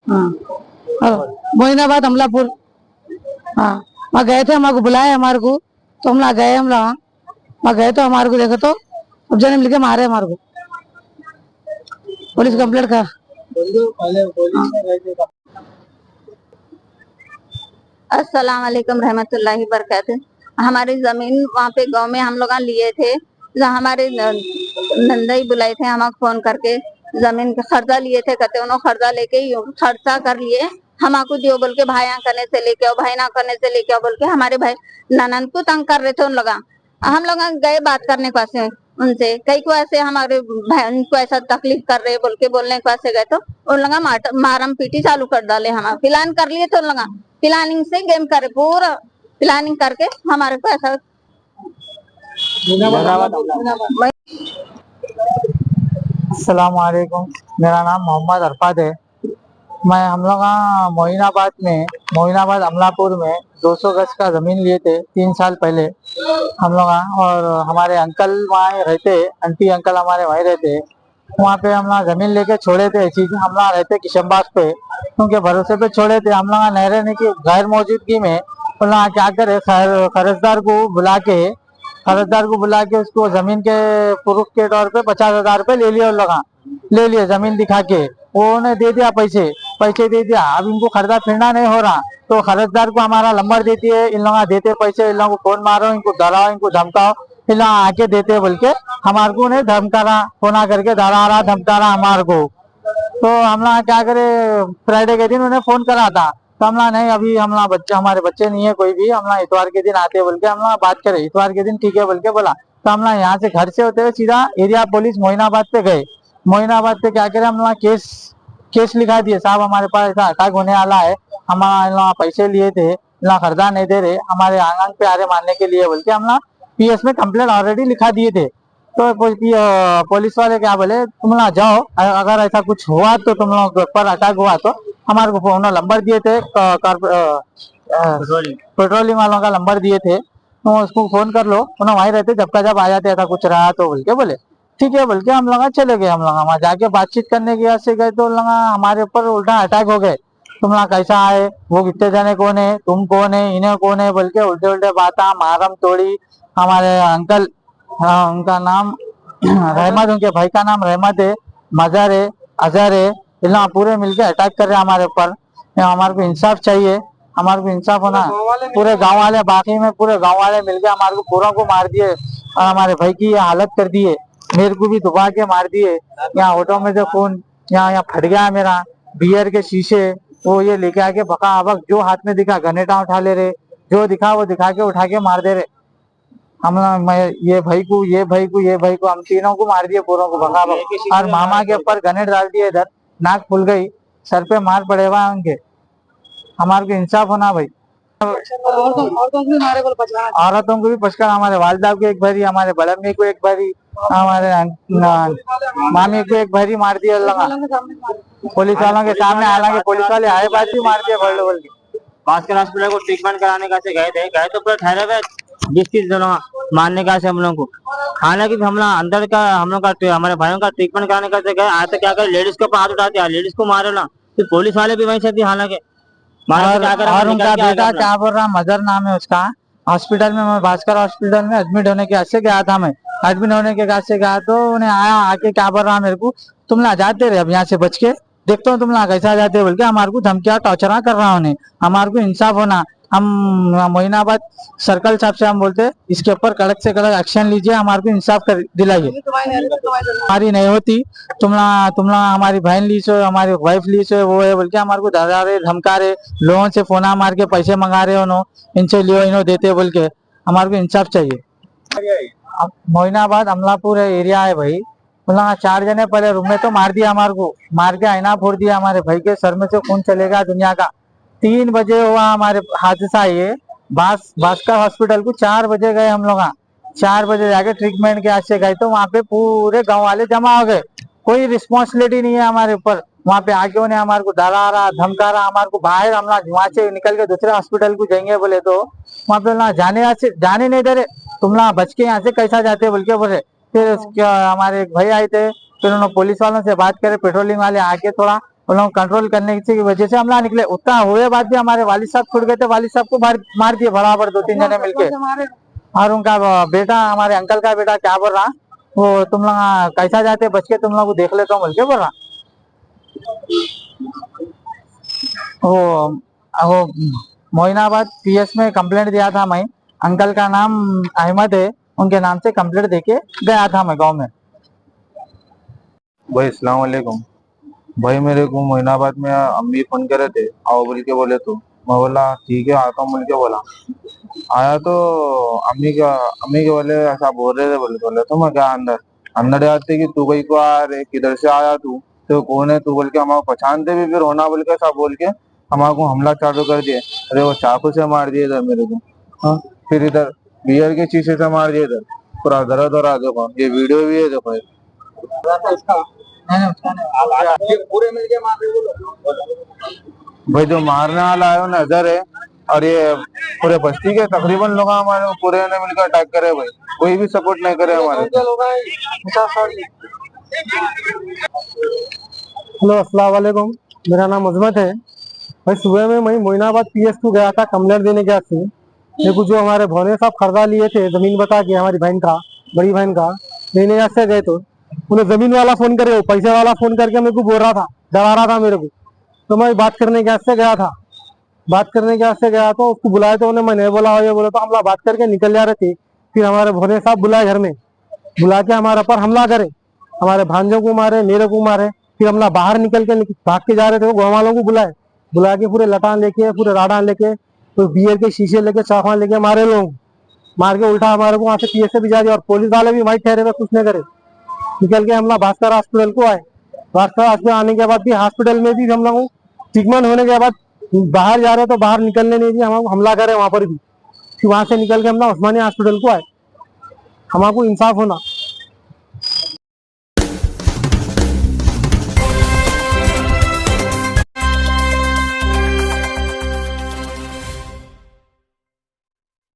हाँ। मोइनाबाद अमलापुर। हाँ, वहाँ गए थे, हमारे को बुलाया हमारे को, तो हम लोग गए, हम लोग वहाँ गए तो हमारे को देखो तो अब जने मिलके मारे हमारे को, पुलिस कंप्लेंट कर। अस्सलाम वालेकुम रहमतुल्लाहि बरकातुहू। हमारी जमीन वहाँ पे गांव में हम लोग लिए थे, जहाँ हमारे नंदई बुलाए थे हमें फोन करके, जमीन का खर्चा लिए थे, कहते उन्होंने खर्चा लेके खर्चा कर लिए, हमको दियो बोल के, भाई करने से लेके आओ, भाई ना करने से लेके आओ बोल के हमारे भाई ननद को तंग कर रहे थे उन लोग। हम लोग गए बात करने के वास्ते उनसे, कई को ऐसे हमारे बहन को ऐसा तकलीफ कर रहे बोल के बोलने के वास्ते गए, तो उन लोग मारम पीटी चालू कर डाले, हम प्लान कर लिए थे उन लोग, प्लानिंग से गेम करे, पूरा प्लानिंग करके हमारे को ऐसा। अस्सलाम वालेकुम, मेरा नाम मोहम्मद अरफात है। मैं हम लोग मोइनाबाद अमलापुर में 200 गज का जमीन लिए थे 3 साल पहले हम लोग, और हमारे अंकल वहाँ रहते, आंटी अंकल हमारे वहीं रहते। वहाँ पे हम लोग जमीन लेके छोड़े थे, ऐसी हम लोग रहते किशनबाग पे, क्योंकि भरोसे पे छोड़े थे हम लोग। नहरे ने की गैर मौजूदगी में हम लोग क्या करे, कर्जदार को बुला के उसको जमीन के प्रूफ के तौर पे 50,000 रुपए ले लिए, ले लिए जमीन दिखा के, वो उन्हें दे दिया, पैसे दे दिया। अब इनको खरीदा फिरना नहीं हो रहा, तो खरीदार को हमारा नंबर देती है, इन लोग देते पैसे, इन लोगों को फोन मारो, इनको डराओ, इनको धमकाओ, इन लोग आके देते बोल के हमारे को उन्हें धमका रहा, फोन करके डरा रहा, धमका रहा हमारे को। तो हम लोग क्या करे, फ्राइडे के दिन उन्हें फोन करा था, तो हम लोग नहीं, अभी हम लोग हमारे बच्चे नहीं है कोई भी, हम लोग इतवार के दिन आते बोल के हम लोग बात करे, इतवार के दिन ठीक है बोल के बोला। तो हम लोग यहाँ से घर से होते हुए सीधा एरिया पुलिस मोइनाबाद पे गए। मोइनाबाद पे क्या करे, हम लोग केस लिखा दिए, साहब हमारे पास ऐसा अटैक होने वाला है, हमारा पैसे लिए थे, खर्चा नहीं दे रहे, हमारे आंगन पे आ रहे मारने के लिए बोल के हम लोग पीएस में कंप्लेंट ऑलरेडी लिखा दिए थे। तो पुलिस वाले क्या बोले, तुम लोग जाओ, अगर ऐसा कुछ हुआ तो तुम लोग पर अटैक हुआ तो हमारे को उन्होंने नंबर दिए थे, पेट्रोलिंग वालों का नंबर दिए थे, तो उसको फोन कर लो, उन्होंने वहीं रहते, जब का जब आ जाते, ऐसा कुछ रहा तो बोल के बोले ठीक है बोल के हम लोग चले गए। हम लोग वहाँ जाके बातचीत करने के वजह से गए, तो लोग हमारे ऊपर उल्टा अटैक हो गए, तुम लोग कैसा आए, वो कितने जने कौन है, तुम कौन है, इन्हें कौन है बोल के उल्टे उल्टे बात, मारम तोड़ी। हमारे अंकल, हाँ उनका नाम रहमत, उनके भाई का नाम रहमत है, मजहर है, अजहर है, इन लोग पूरे मिलके अटैक कर रहे हैं हमारे ऊपर। हमारे को इंसाफ चाहिए, हमारे को इंसाफ होना। पूरे गांव वाले, बाकी में पूरे गांव वाले मिलके हमारे को पूरा को मार दिए, और हमारे भाई की ये हालत कर दिए, मेरे को भी दबा के मार दिए। यहाँ ऑटो में जो खून यहाँ फट गया मेरा, बियर के शीशे वो ये लेके आके भगा भग, जो हाथ में दिखा घनेटा उठा ले रहे, जो दिखा वो दिखा के उठा के मार दे रहे। हम मैं ये भाई को हम तीनों को मार दिए, पूरों को भगा भग, और मामा के ऊपर गनेट डाल दिए, इधर नाक फूल गई, सर पे मार पड़े हुआ उनके। हमारे को इंसाफ होना भाई। औरतों को भी पछकार, हमारे वालदा को एक भरी, हमारे बड़े अम्मी को एक भरी, हमारे मामी को एक भरी मार दिया पुलिस वालों के सामने, हालांकि पुलिस वाले आए बात भी मार दिया बोल के। भास्कर हॉस्पिटल को ट्रीटमेंट कराने का से गए तो पूरा ठहरे हुए 20-30 जनों मारने का से हम लोग को, हालांकि हम लोग अंदर का, हम लोग का हमारे भाइयों का ट्रीटमेंट कराने का से गए, आज तक क्या कर लेडीज के ऊपर हाथ उठाते हैं, लेडीज को मारे ना, तो पुलिस वाले भी वहीं से थी, हालांकि और उनका बेटा क्या बोल रहा, मजर नाम है उसका, हॉस्पिटल में, मैं भास्कर हॉस्पिटल में एडमिट होने के आज गया था, मैं एडमिट होने के बाद से गया, तो उन्हें आया, आके क्या बोल रहा मेरे को, तुम लोग जाते रहे अब यहाँ से बच के, देखता हूँ तुम लोग कैसा जाते बोल के हमारे को धमकियां टॉर्चर कर रहा उन्हें। हमारे को इंसाफ होना, हम मोइनाबाद सर्कल साहब से हम बोलते इसके ऊपर कड़क से कड़क एक्शन लीजिए, हमारे को इंसाफ कर दिलाइए। हमारी नहीं होती, तुम लोग हमारी बहन ली सो, हमारी वाइफ ली सो, वो है बोल के हमारे को डरा रहे, धमका रहे, लोगों से फोना मार के पैसे मंगा रहे, उन्होंने इनसे लियो, इन्हों देते बोल के। हमारे को इंसाफ चाहिए। मोइनाबाद अमलापुर एरिया है भाई, 4 जने पहले रूम में तो मार दिया, हमारे को मार के आईना फोड़ दिया, हमारे भाई के सर में से खून चलेगा दुनिया का। 3 बजे हुआ हमारे हादसा, ये भास्कर हॉस्पिटल को 4 बजे गए हम लोग, 4 बजे जाके ट्रीटमेंट के आज से गए, तो वहाँ पे पूरे गांव वाले जमा हो गए, कोई रिस्पॉन्सिबिलिटी नहीं है हमारे ऊपर। वहाँ पे आके उन्हें हमारे को डरा रहा, धमका रहा, हमारे को बाहर, हम लोग वहाँ से निकल के दूसरे हॉस्पिटल को जाएंगे बोले, तो वहाँ पे जाने नहीं दे रहे, तुम लोग बच के यहाँ से कैसा जाते बोल के बोले। फिर हमारे एक भाई आए थे, फिर उन्होंने पुलिस वालों से बात करे, पेट्रोलिंग वाले आके थोड़ा उन लोग कंट्रोल करने की वजह से हमला निकले। उतना हुए बाद भी हमारे वालिद साहब छूट गए थे, वालिद साहब को मार दिए बराबर 2-3 जने मिलके। और उनका बेटा, हमारे अंकल का बेटा क्या बोल रहा, वो तुम लोग कैसा जाते बच के, तुम लोग देख लेते हो बोल के बोल रहा। वो मोइनाबाद पीएस में कंप्लेंट दिया था मैं, अंकल का नाम अहमद है, उनके नाम से कंप्लेंट देके गया था मैं गांव में। भाई अस्सलाम वालेकुम भाई, मेरे को मोइनाबाद में अम्मी फोन करे थे, आओ बोल के बोले, तो मैं बोला ठीक है आता हूँ बोल के बोला। आया तो अम्मी के बोले ऐसा बोल रहे थे, बोले तो मैं क्या अंदर जाते कि तू भाई को आ रहे, किधर से आया तू, तो कौन है तू बोल के हमारे पहचानते भी फिर होना बोल के ऐसा बोल के हमारे को हमला चालू कर दिए। अरे वो चाकू से मार दिए इधर मेरे को, हाँ फिर इधर बियर के शीशे से मार दिए, इधर पूरा दर्द हो रहा, देखो ये वीडियो भी है, देखो पूरे मिलके मार भाई। जो मारने वाला है वो नजर है, और ये पूरे बस्ती के तकरीबन लोग हमारे पूरे ने मिलकर अटैक करे भाई, कोई भी सपोर्ट नहीं करे हमारे। हेलो अस्सलाम वालेकुम, मेरा नाम अजमत है भाई। सुबह में मैं मोइनाबाद पीएस को गया था कंप्लेंट देने गया थे। मेरे को जो हमारे भोने साहब खरीदा लिए थे जमीन बता के, हमारी बहन का, बड़ी बहन का लेने से गए, तो उन्हें जमीन वाला फोन करे, पैसे वाला फोन करके मेरे को बोल रहा था, डरा रहा था मेरे को। तो मैं बात करने के वास्ते गया था, बात करने के वास्ते गया तो उसको बुलाया, तो उन्हें मैं नहीं बोला, ये बोला तो हम लोग बात करके निकल जा रहे थे। फिर हमारे भोने साहब बुलाए घर में, बुला के हमारे ऊपर हमला करे, हमारे भांजों को मारे, मेरे को मारे। फिर हम लोग बाहर निकल के भाग के जा रहे थे, वो गाँव वालों को बुला के पूरे लटान लेके, पूरे राडान लेके, तो बियर के शीशे लेके, चाकू लेके मारे लोग, मार के उल्टा हमारे को वहां से पीएस से भी जा रही। और पुलिस वाले भी वहीं ठहरे हुए, कुछ नहीं करे। निकल के हम लोग भास्कर हॉस्पिटल को आए। भास्कर हॉस्पिटल आने के बाद भी हॉस्पिटल में भी हम लोग ट्रीटमेंट होने के बाद बाहर जा रहे तो बाहर निकलने नहीं दिए, हम हमला करे वहां पर भी। फिर वहां से निकल के हम लोग उस्मानिया हॉस्पिटल को आए, हमारे इंसाफ होना।